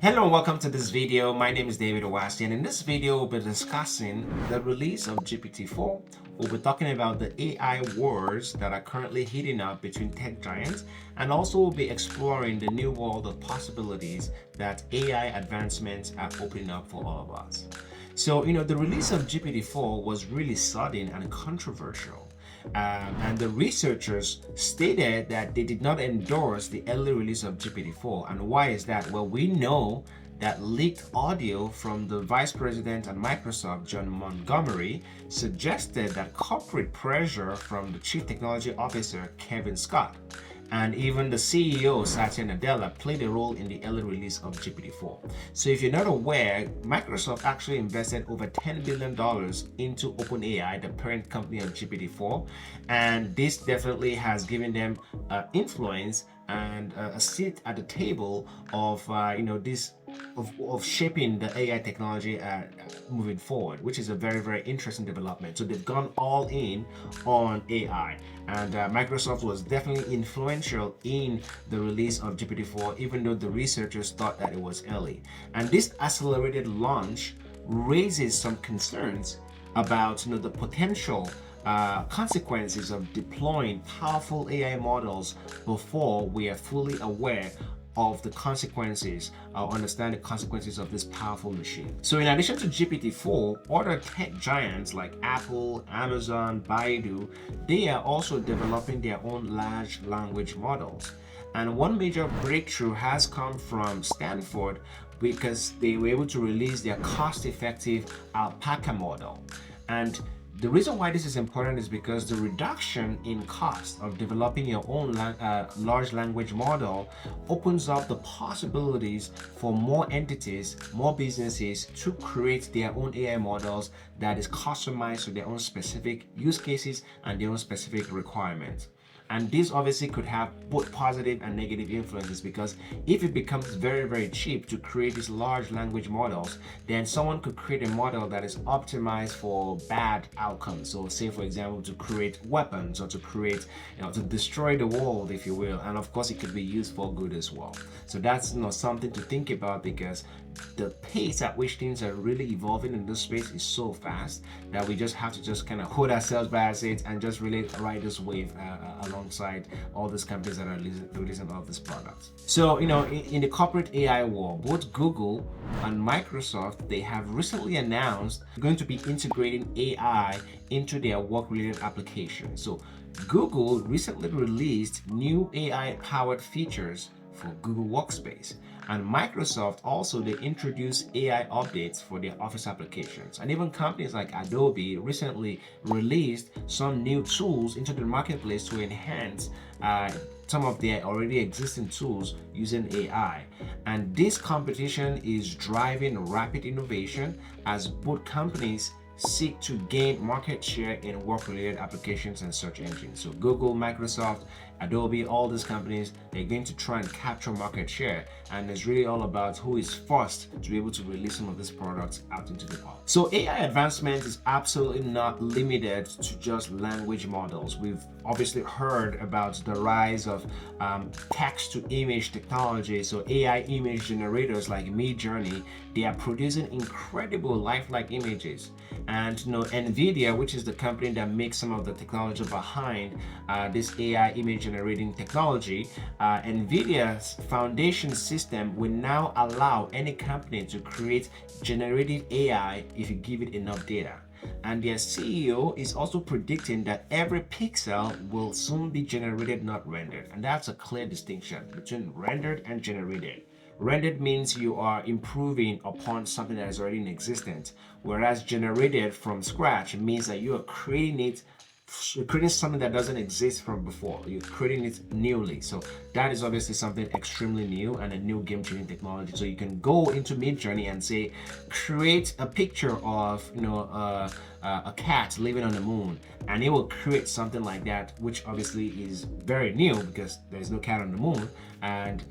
Hello and welcome to this video. My name is David Owasti, and in this video we'll be discussing the release of GPT-4. We'll be talking about the AI wars that are currently heating up between tech giants, and also we'll be exploring the new world of possibilities that AI advancements are opening up for all of us. So, the release of GPT-4 was really sudden and controversial. And the researchers stated that they did not endorse the early release of GPT-4. And why is that? Well, we know that leaked audio from the vice president at Microsoft, John Montgomery, suggested that corporate pressure from the chief technology officer, Kevin Scott, and even the CEO, Satya Nadella, played a role in the early release of GPT-4. So if you're not aware, Microsoft actually invested over $10 billion into OpenAI, the parent company of GPT-4, and this definitely has given them influence and a seat at the table of this of shaping the AI technology moving forward, which is a very, very interesting development. So they've gone all in on AI, and Microsoft was definitely influential in the release of GPT-4, even though the researchers thought that it was early. And this accelerated launch raises some concerns about the potential consequences of deploying powerful AI models before we are fully aware of the consequences or understand the consequences of this powerful machine. So in addition to GPT-4, other tech giants like Apple, Amazon, Baidu, they are also developing their own large language models. And one major breakthrough has come from Stanford because they were able to release their cost-effective Alpaca model. And the reason why this is important is because the reduction in cost of developing your own large language model opens up the possibilities for more entities, more businesses to create their own AI models that is customized to their own specific use cases and their own specific requirements. And this obviously could have both positive and negative influences, because if it becomes very, very cheap to create these large language models, then someone could create a model that is optimized for bad outcomes. So say, for example, to create weapons or to create, to destroy the world, if you will. And of course, it could be used for good as well. So that's something to think about, because the pace at which things are really evolving in this space is so fast that we just have to just kind of hold ourselves by our seats and just really ride this wave alongside all these companies that are releasing all these products. So in the corporate AI war, both Google and Microsoft, they have recently announced they're going to be integrating AI into their work-related applications. So Google recently released new AI powered features for Google Workspace, and Microsoft also, they introduced AI updates for their Office applications. And even companies like Adobe recently released some new tools into the marketplace to enhance some of their already existing tools using AI. And this competition is driving rapid innovation as both companies seek to gain market share in work-related applications and search engines. So Google, Microsoft, Adobe, all these companies, they're going to try and capture market share, and it's really all about who is first to be able to release some of these products out into the public. So AI advancement is absolutely not limited to just language models. We've obviously heard about the rise of text-to-image technology. So AI image generators like Midjourney, they are producing incredible lifelike images. And NVIDIA, which is the company that makes some of the technology behind this AI image generating technology, NVIDIA's foundation system will now allow any company to create generative AI if you give it enough data. And their CEO is also predicting that every pixel will soon be generated, not rendered. And that's a clear distinction between rendered and generated. Rendered means you are improving upon something that is already in existence, whereas generated from scratch means that you are creating something that doesn't exist from before. You're creating it newly. So that is obviously something extremely new and a new game-changing technology. So you can go into Midjourney and say, create a picture of a cat living on the moon, and it will create something like that, which obviously is very new because there's no cat on the moon. And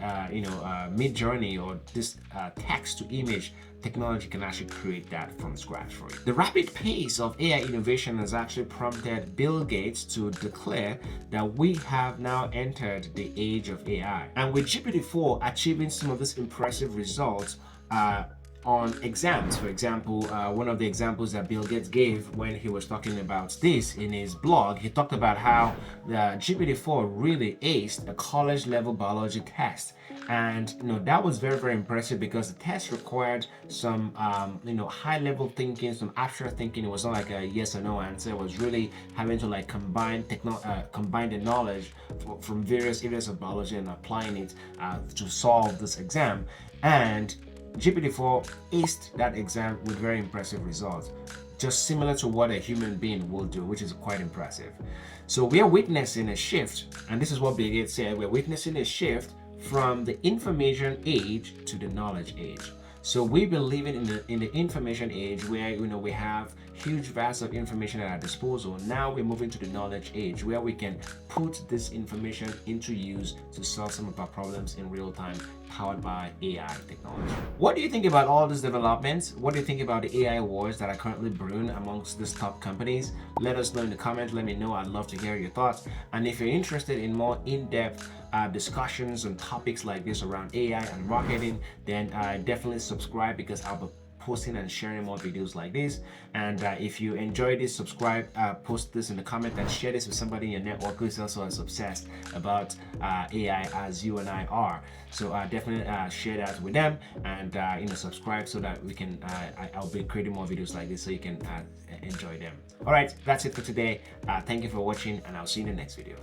Mid-Journey or this text to image technology can actually create that from scratch for you. The rapid pace of AI innovation has actually prompted Bill Gates to declare that we have now entered the age of AI. And with GPT-4 achieving some of these impressive results on exams. For example, one of the examples that Bill Gates gave when he was talking about this in his blog, he talked about how the GPT-4 really aced a college level biology test. And that was very, very impressive because the test required some high level thinking, some abstract thinking. It was not like a yes or no answer. It was really having to like combine the knowledge from various areas of biology and applying it to solve this exam. And GPT-4 aced that exam with very impressive results, just similar to what a human being will do, which is quite impressive. So we are witnessing a shift, and this is what Bill Gates said, we're witnessing a shift from the information age to the knowledge age. So we've been living in the information age where we have huge vast of information at our disposal. Now we're moving to the knowledge age where we can put this information into use to solve some of our problems in real time, powered by AI technology. What do you think about all these developments? What do you think about the AI wars that are currently brewing amongst these top companies? Let us know in the comments. Let me know. I'd love to hear your thoughts. And if you're interested in more in-depth discussions on topics like this around AI and marketing, then definitely subscribe, because I'll be posting and sharing more videos like this. And if you enjoy this, subscribe, post this in the comment, and share this with somebody in your network who is also as obsessed about AI as you and I are. So definitely share that with them, and subscribe so that we can I'll be creating more videos like this so you can enjoy them. All right, that's it for today. Thank you for watching, and I'll see you in the next video.